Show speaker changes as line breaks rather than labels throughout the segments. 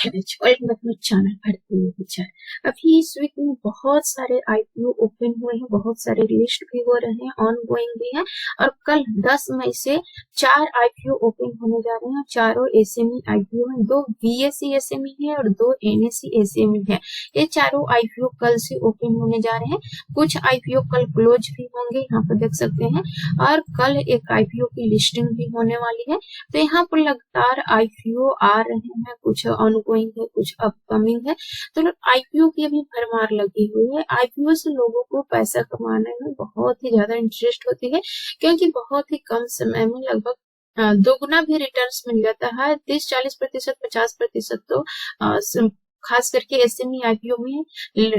Channel भारतीय विचार। अभी इस वीक में बहुत सारे आईपीओ ओपन हुए हैं, बहुत सारे लिस्ट भी हो रहे हैं, ऑन गोइंग भी है। और कल 10 मई से 4 आईपीओ ओपन होने जा रहे हैं। चारों एसएमई आईपीओ हैं, 2 बीएसई एसएमई है और 2 एनएसई एसएमई है। ये चारों आईपीओ कल से ओपन होने जा रहे हैं। कुछ आईपीओ कल क्लोज भी होंगे, यहाँ पर देख सकते हैं। और कल एक आईपीओ की लिस्टिंग भी होने वाली है। तो यहाँ पर लगातार आईपीओ आ रहे हैं, कुछ ऑनगोइंग है, कुछ अपकमिंग है। तो आईपीओ की अभी भरमार लगी हुई है। आईपीओ से लोगों को पैसा कमाने में बहुत ही ज्यादा इंटरेस्ट होती है, क्योंकि बहुत ही कम समय में लगभग दोगुना भी रिटर्न्स मिल जाता है। 30-40%, 50% तो खास करके एसएमई आईपीओ में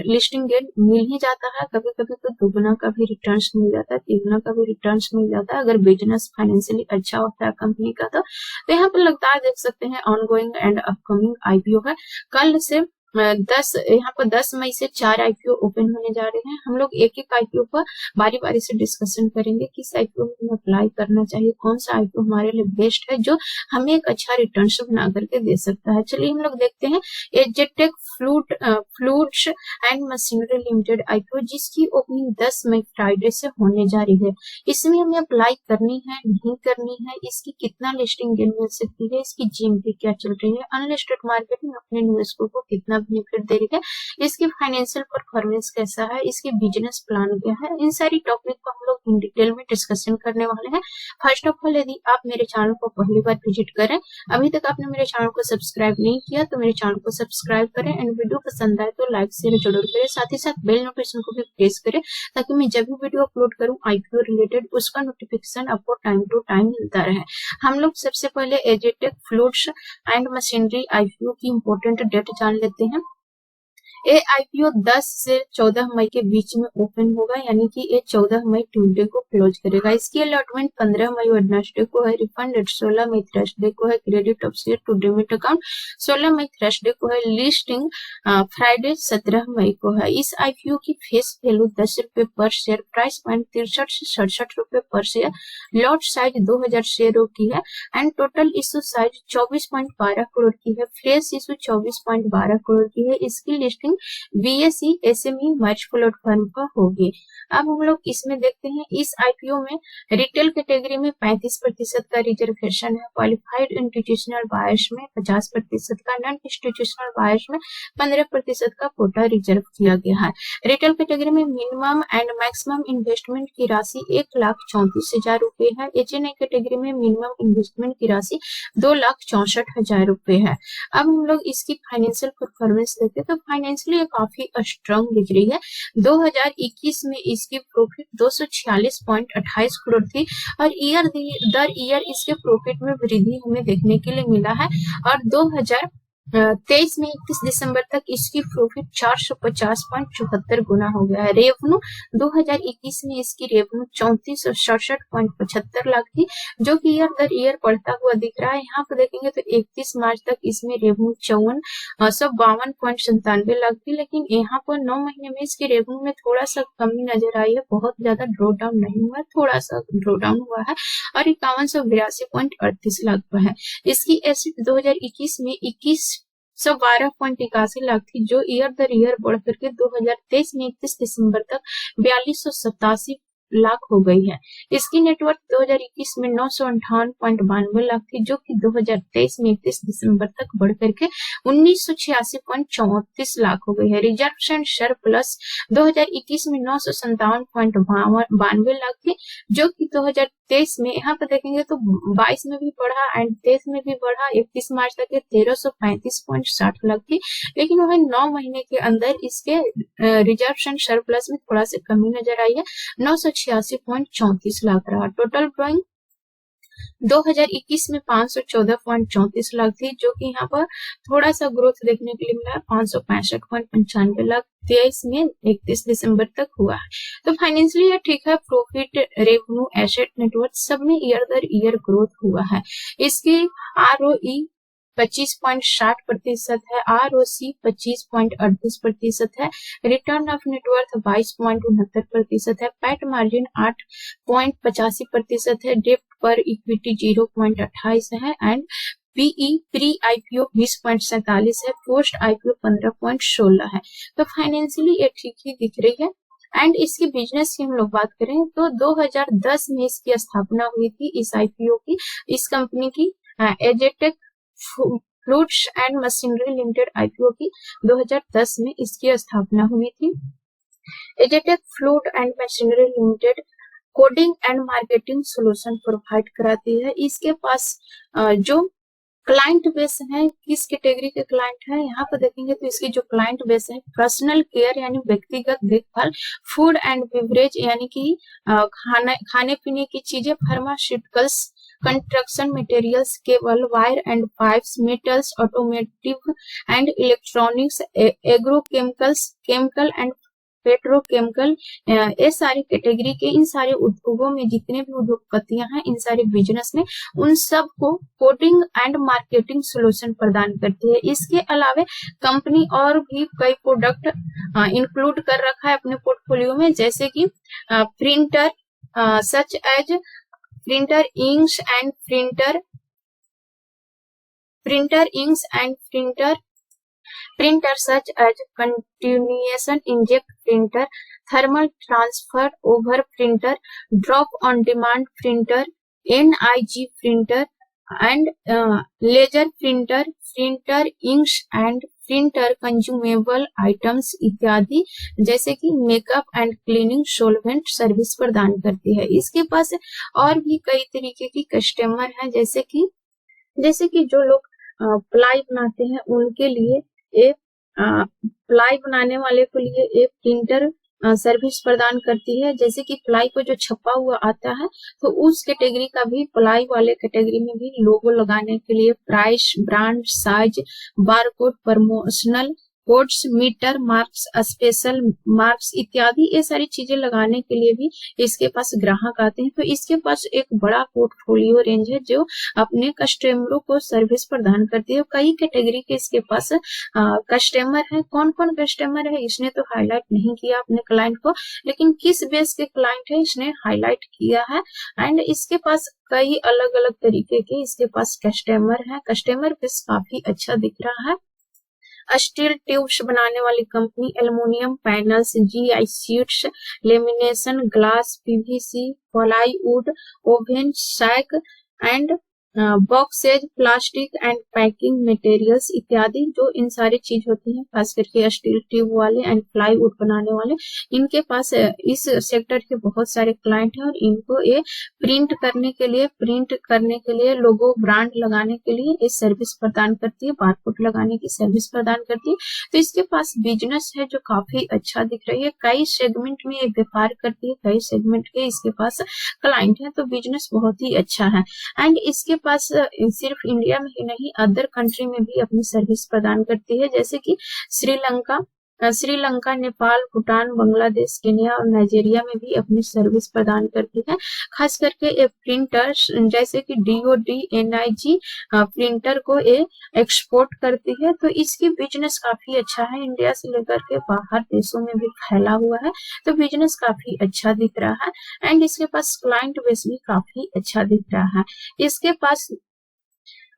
लिस्टिंग गेट मिल ही जाता है। कभी कभी तो दोगुना का भी रिटर्न्स मिल जाता है, तिगुना का भी रिटर्न्स मिल जाता है, अगर बिजनेस फाइनेंशियली अच्छा होता है कंपनी का। तो यहाँ पर लगातार देख सकते हैं ऑनगोइंग एंड अपकमिंग आईपीओ है। कल से 10 मई से 4 आईपीओ ओपन होने जा रहे हैं। हम लोग एक एक आईपीओ पर बारी बारी से डिस्कशन करेंगे, किस आईपीओ में हमें अप्लाई करना चाहिए, कौन सा आईपीओ हमारे लिए बेस्ट है, जो हमें एक अच्छा रिटर्न बना करके दे सकता है। चलिए हम लोग देखते हैं Aztec fluids and machinery limited IPO, जिसकी ओपनिंग 10 मई फ्राइडे से होने जा रही है। इसमें हमें अप्लाई करनी है, नहीं करनी है, इसकी कितना लिस्टिंग गेन मिल सकती है, इसकी जीएमपी क्या चल रही है, अनलिस्टेड मार्केट में अपने निवेशकों को कितना बेनिफिट दे रही है, इसकी फाइनेंशियल परफॉर्मेंस कैसा है, इसकी बिजनेस प्लान क्या है, इन सारी टॉपिक को हम लोग इन डिटेल में डिस्कशन करने वाले हैं। फर्स्ट ऑफ ऑल, यदि आप मेरे चैनल को पहली बार विजिट करें, अभी तक आपने मेरे चैनल को सब्सक्राइब नहीं किया तो मेरे चैनल को सब्सक्राइब करें, एंड वीडियो पसंद आए तो लाइक शेयर जरूर करें। साथ ही साथ बेल नोटिफिकेशन को भी प्रेस करें, ताकि मैं जब भी वीडियो अपलोड करूं आईपीओ रिलेटेड, उसका नोटिफिकेशन आपको टाइम टू टाइम मिलता रहे। हम लोग सबसे पहले एजेटेक फ्लूइड्स एंड मशीनरी आईपीओ की इंपॉर्टेंट डेट जान लेते हैं। ये आईपीओ 10 से 14 मई के बीच में ओपन होगा, यानी कि ये 14 मई ट्यूसडे को क्लोज करेगा। इसकी अलॉटमेंट 15 मई वेडनेसडे को है, रिफंड डेट 16 मई थर्सडे को है, credit of share to demat account 16 मई थर्सडे को है, लिस्टिंग फ्राइडे 17 मई को है। इस आईपीओ की फेस वैल्यू 10 रुपए पर शेयर, प्राइस पॉइंट 63 से 67 रुपए पर शेयर, लॉट साइज 2000 शेयरों की है, and total issue size 24.12 crore की है, फ्रेश इशू 24.12 करोड़ की है। इसकी लिस्टिंग बीएसई एसएमई मर्ज प्लेटफॉर्म पर होगी। अब हम लोग इसमें देखते हैं, इस आईपीओ में रिटेल कैटेगरी में 35% का रिजर्वेशन है, क्वालिफाइड इंस्टीट्यूशनल बायर्स में 50% का, नॉन इंस्टीट्यूशनल बायर्स में 15% का कोटा रिजर्व किया गया है। रिटेल कैटेगरी में मिनिमम एंड मैक्सिमम इन्वेस्टमेंट की राशि 1,34,000 रुपए है। एचएनआई कैटेगरी में मिनिमम इन्वेस्टमेंट की राशि 2,64,000 रुपए है। अब हम लोग इसकी फाइनेंशियल परफॉर्मेंस देखते हैं, तो फाइनेंशियली काफी स्ट्रांग दिख रही है। 2021 में इसकी प्रॉफिट 246.28 करोड़ थी, और ईयर दर ईयर इसके प्रॉफिट में वृद्धि हमें देखने के लिए मिला है। और 2023 में 31 दिसंबर तक इसकी प्रॉफिट 450.74 गुना हो गया है। रेवेन्यू 2021 में इसकी रेवेन्यू 3467.75 लाख थी, जो कि ईयर दर ईयर बढ़ता हुआ दिख रहा है। यहाँ पर देखेंगे तो 31 मार्च तक इसमें रेवेन्यू 52.97 लाख थी, लेकिन यहाँ पर 9 महीने में इसकी रेवेन्यू में थोड़ा सा कमी नजर आई है। बहुत ज्यादा ड्रॉ डाउन नहीं हुआ, थोड़ा सा ड्रॉ डाउन हुआ है, और 5182.38 लाख पर है। इसकी एसेट 2021 में 2112.81 लाख थी, जो ईयर दर ईयर बढ़ करके 2023 में 31 दिसंबर तक 4287 लाख हो गई है। इसकी नेटवर्थ 2021 में 958.92 लाख थी, जो कि 2023 में 31 दिसंबर तक बढ़ करके 1986.34 लाख हो गई है। रिजर्व एंड सरप्लस 2021 में 957.92 लाख थी, जो कि 2023 में, यहाँ पर देखेंगे तो 22 में भी बढ़ा एंड 23 में भी बढ़ा। 31 मार्च तक 1335.60 लाख थी, लेकिन वह 9 महीने के अंदर इसके रिजर्व एंड सरप्लस में थोड़ा सा कमी नजर आई है, 986.34 लाख रहा। टोटल ड्रॉइंग 2021 में 514.34 लाख थी, जो कि यहाँ पर थोड़ा सा ग्रोथ देखने के लिए मिला, 565.95 लाख 23 में 31 दिसंबर तक हुआ है। तो फाइनेंशियली ये ठीक है, प्रॉफिट, रेवेन्यू, एसेट, नेटवर्थ सब में ईयर दर ईयर ग्रोथ हुआ है। इसकी ROE 25.60% है, ROC 25.38% है, रिटर्न ऑफ नेटवर्थ 22.69% है, पैट मार्जिन 8.85% है, डेप्ट पर इक्विटी 0.28 है, एंड पीई प्री आईपीओ 20.47 है, पोस्ट आईपीओ 15.16 है। तो फाइनेंशियली ये ठीक ही दिख रही है। एंड इसकी बिजनेस की हम लोग बात करें तो 2010 में इसकी स्थापना हुई थी इस आईपीओ की, इस कंपनी की Aztec fluids and machinery limited IPO की 2010 में इसकी स्थापना हुई थी। Aztec fluid and machinery limited coding and marketing solution provide कराती है। इसके पास जो क्लाइंट बेस है, किस कैटेगरी के क्लाइंट है यहाँ पर देखेंगे तो इसकी जो क्लाइंट बेस है पर्सनल केयर यानी व्यक्तिगत देखभाल, फूड एंड बेवरेज यानी कि खाने पीने की चीजें, pharmaceuticals, construction materials, cable, wire and pipes, metals, automotive and electronics, agrochemicals, chemical and petrochemical, ये सारी कैटेगरी के इन सारे उद्योगों में जितने भी उद्योगपतियां हैं, इन सारे बिजनेस में, उन सब को कोडिंग एंड मार्केटिंग सॉल्यूशन प्रदान करती है। इसके अलावा कंपनी और भी कई प्रोडक्ट इंक्लूड कर रखा है अपने पोर्टफोलियो में, जैसे कि printer such as printer inks and printer such as continuation inkjet printer, thermal transfer over printer, drop on demand printer, NIG printer and laser printer inks and printer consumable items इत्यादि, जैसे कि makeup and cleaning solvent service प्रदान करती है। इसके पास और भी कई तरीके की कस्टमर हैं, जैसे कि जो लोग प्लाई बनाते हैं उनके लिए एक प्लाई बनाने वाले के लिए एक प्रिंटर सर्विस प्रदान करती है। जैसे कि प्लाई को जो छपा हुआ आता है तो उस कैटेगरी का भी, प्लाई वाले कैटेगरी में भी लोगो लगाने के लिए price, brand, size, barcode, promotional codes, meter marks, special marks इत्यादि, ये सारी चीजें लगाने के लिए भी इसके पास ग्राहक आते हैं। तो इसके पास एक बड़ा पोर्टफोलियो रेंज है जो अपने कस्टमरों को सर्विस प्रदान करती है। कई कैटेगरी के इसके पास कस्टमर है। कौन कौन कस्टमर है इसने तो हाईलाइट नहीं किया अपने क्लाइंट को, लेकिन किस बेस के क्लाइंट है इसने हाईलाइट किया है। एंड इसके पास कई अलग अलग तरीके के इसके पास कस्टमर है। कस्टमर बेस काफी अच्छा दिख रहा है। स्टील ट्यूब्स बनाने वाली company, aluminium panels, GI sheets, lamination, glass, PVC, plywood, woven, sack and boxes, plastic and packing materials इत्यादि, जो इन सारी चीज होती है खास करके स्टील ट्यूब वाले एंड प्लाईवुड बनाने वाले, इनके पास इस सेक्टर के बहुत सारे क्लाइंट हैं और इनको ये प्रिंट करने के लिए लोगो, ब्रांड लगाने के लिए ये सर्विस प्रदान करती है, बारकोड लगाने की सर्विस प्रदान करती है। तो इसके पास बिजनेस है जो काफी अच्छा दिख रही है। कई सेगमेंट में ये व्यापार करती है, कई सेगमेंट के इसके पास क्लाइंट है, तो बिजनेस बहुत ही अच्छा है। एंड इसके पास सिर्फ इंडिया में ही नहीं, अदर कंट्री में भी अपनी सर्विस प्रदान करती है, जैसे कि श्रीलंका, नेपाल, भूटान, बांग्लादेश, केन्या और नाइजीरिया में भी अपनी सर्विस प्रदान करती है। खास करके ये प्रिंटर्स जैसे कि DOD, NIG प्रिंटर को ये एक्सपोर्ट करती है, तो इसकी बिजनेस काफी अच्छा है। इंडिया से लेकर के बाहर देशों में भी फैला हुआ है, तो बिजनेस काफी अच्छा दिख रहा है। एंड इसके पास क्लाइंट बेस भी काफी अच्छा दिख रहा है। इसके पास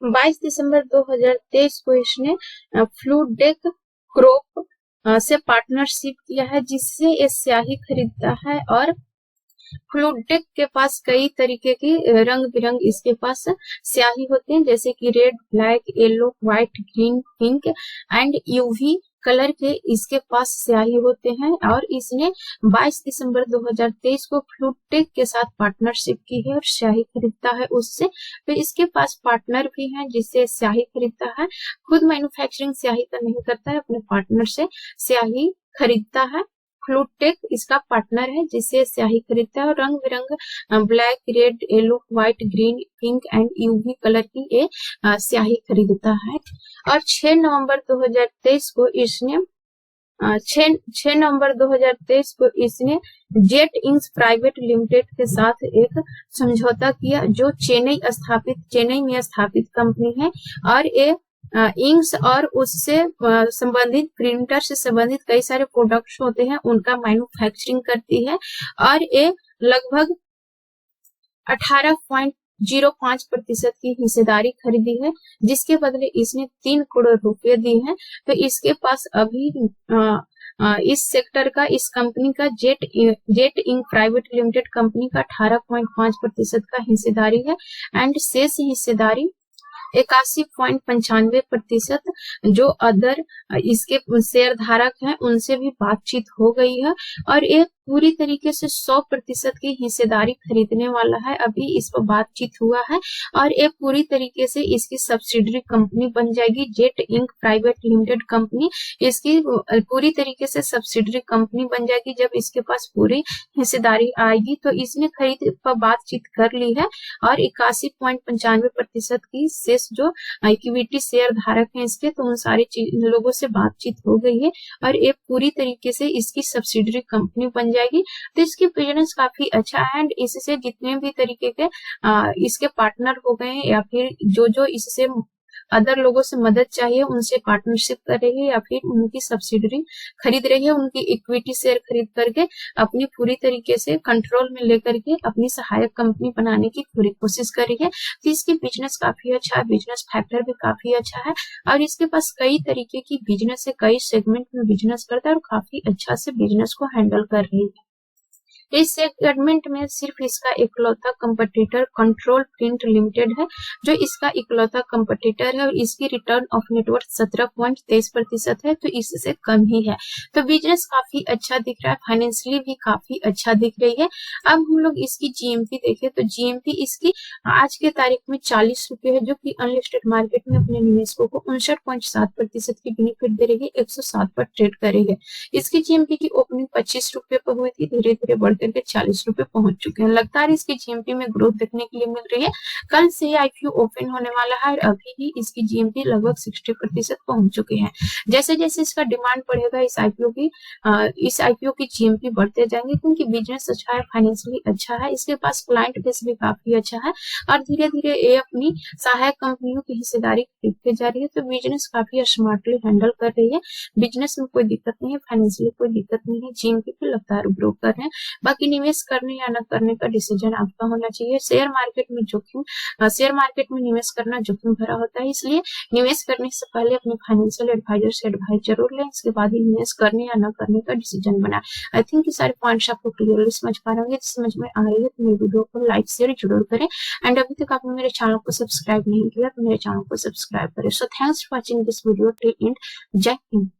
22 दिसंबर 2023 को इसने फ्लूडेक क्रॉप से पार्टनरशिप किया है, जिससे ये स्याही खरीदता है। और फ्लूडेक के पास कई तरीके की रंग बिरंग इसके पास स्याही होते हैं, जैसे कि red, black, yellow, white, green, pink and UV colour के इसके पास स्याही होते हैं। और इसने 22 दिसंबर 2023 को फ्लूटेक के साथ पार्टनरशिप की है और स्याही खरीदता है उससे। तो इसके पास पार्टनर भी है जिससे स्याही खरीदता है, खुद मैन्युफैक्चरिंग स्याही तो नहीं करता है, अपने पार्टनर से स्याही खरीदता है। फ्लूटेक इसका पार्टनर है जिससे स्याही खरीदता है और रंग बिरंग black, red, yellow, white, green, pink and UV colour की ये स्याही खरीदता है। और 6 नवंबर 2023 को इसने 6 नवंबर 2023 को इसने जेट इंक्स प्राइवेट लिमिटेड के साथ एक समझौता किया, जो चेन्नई में स्थापित कंपनी है। और ये इंक्स और उससे संबंधित प्रिंटर से संबंधित कई सारे प्रोडक्ट्स होते हैं उनका मैन्युफैक्चरिंग करती है। और ये लगभग 0.5% की हिस्सेदारी खरीदी है, जिसके बदले इसने 3 करोड़ रुपए दिए हैं। तो इसके पास अभी इस सेक्टर का, इस कंपनी का, Jet Ink private limited company का 18.5% का हिस्सेदारी है एंड शेष हिस्सेदारी 81.95% जो अदर इसके शेयर धारक हैं उनसे भी बातचीत हो गई है और एक पूरी तरीके से 100% की हिस्सेदारी खरीदने वाला है। अभी इस पर बातचीत हुआ है और एक पूरी तरीके से इसकी सब्सिडरी कंपनी बन जाएगी, Jet Ink private limited company इसकी पूरी तरीके से सब्सिडरी कंपनी बन जाएगी। जब इसके पास पूरी हिस्सेदारी आएगी तो इसने खरीद पर बातचीत कर ली है और 81.95% की शेष जो इक्विटी शेयर धारक हैं इसके, तो उन सारे लोगों से बातचीत हो गई है और एक पूरी तरीके से इसकी सब्सिडरी कंपनी बन जाएगी। तो इसकी बिजनेस काफी अच्छा है एंड इससे जितने भी तरीके के इसके पार्टनर हो गए या फिर जो इससे अदर लोगों से मदद चाहिए उनसे पार्टनरशिप कर रही है या फिर उनकी सब्सिडरी खरीद रही है, उनकी इक्विटी शेयर खरीद करके अपनी पूरी तरीके से कंट्रोल में लेकर के अपनी सहायक कंपनी बनाने की पूरी कोशिश कर रही है। तो इसकी बिजनेस काफी अच्छा है, बिजनेस फैक्टर भी काफी अच्छा है और इसके पास कई तरीके की बिजनेस है, कई सेगमेंट में बिजनेस करता है और काफी अच्छा से बिजनेस को हैंडल कर रही है। इस सेगमेंट में सिर्फ इसका इकलौता कंपटीटर कंट्रोल प्रिंट लिमिटेड है जो इसका इकलौता कंपटीटर है और इसकी रिटर्न ऑफ नेटवर्थ 17.23% है, तो इससे कम ही है। तो बिजनेस काफी अच्छा दिख रहा है, फाइनेंशियली भी काफी अच्छा दिख रही है। अब हम लोग इसकी जीएमपी देखें तो जीएमपी इसकी आज के तारीख में 40 रुपए है, जो कि अनलिस्टेड मार्केट में अपने निवेशकों को 59.7% की बेनिफिट दे रही है, 107 पर ट्रेड करेगी। इसकी जीएमपी की ओपनिंग 25 रुपए पर हुई थी, धीरे धीरे बढ़ करके 40 रुपए पहुंच चुके हैं। लगातार इसकी जीएमपी में ग्रोथ देखने के लिए मिल रही है। कल से आईपीओ ओपन होने वाला है और अभी ही इसकी जीएमपी लगभग 60% पहुंच चुके हैं। जैसे जैसे इसका डिमांड बढ़ेगा इस आईपीओ की जीएमपी बढ़ते जाएंगे, क्योंकि बिजनेस अच्छा है, फाइनेंशियली अच्छा है, इसके पास क्लाइंट बेस भी काफी अच्छा है और धीरे धीरे ये अपनी सहायक कंपनियों की हिस्सेदारी खरीदते जा रही है। तो बिजनेस काफी स्मार्टली हैंडल कर रही है, बिजनेस में कोई दिक्कत नहीं है, फाइनेंशियली कोई दिक्कत नहीं है, जीएमपी पे लगातार ग्रो कर रहे हैं। बाकी निवेश करने या न करने का डिसीजन आपका होना चाहिए। शेयर मार्केट में निवेश करना जोखिम भरा होता है, इसलिए निवेश करने से पहले अपने फाइनेंशियल एडवाइजर से एडवाइस जरूर लें, इसके बाद ही निवेश करने या न करने का डिसीजन बनाएं। आई थिंक ये सारे पॉइंट्स आपको क्लियरली समझ पा रहे होंगे। समझ में आ रही है तो मेरे वीडियो को लाइक शेयर जरूर करें एंड अभी तक आपने मेरे चैनल को सब्सक्राइब नहीं किया तो मेरे चैनल को सब्सक्राइब करें। So thanks for watching this video till and. जय हिंद।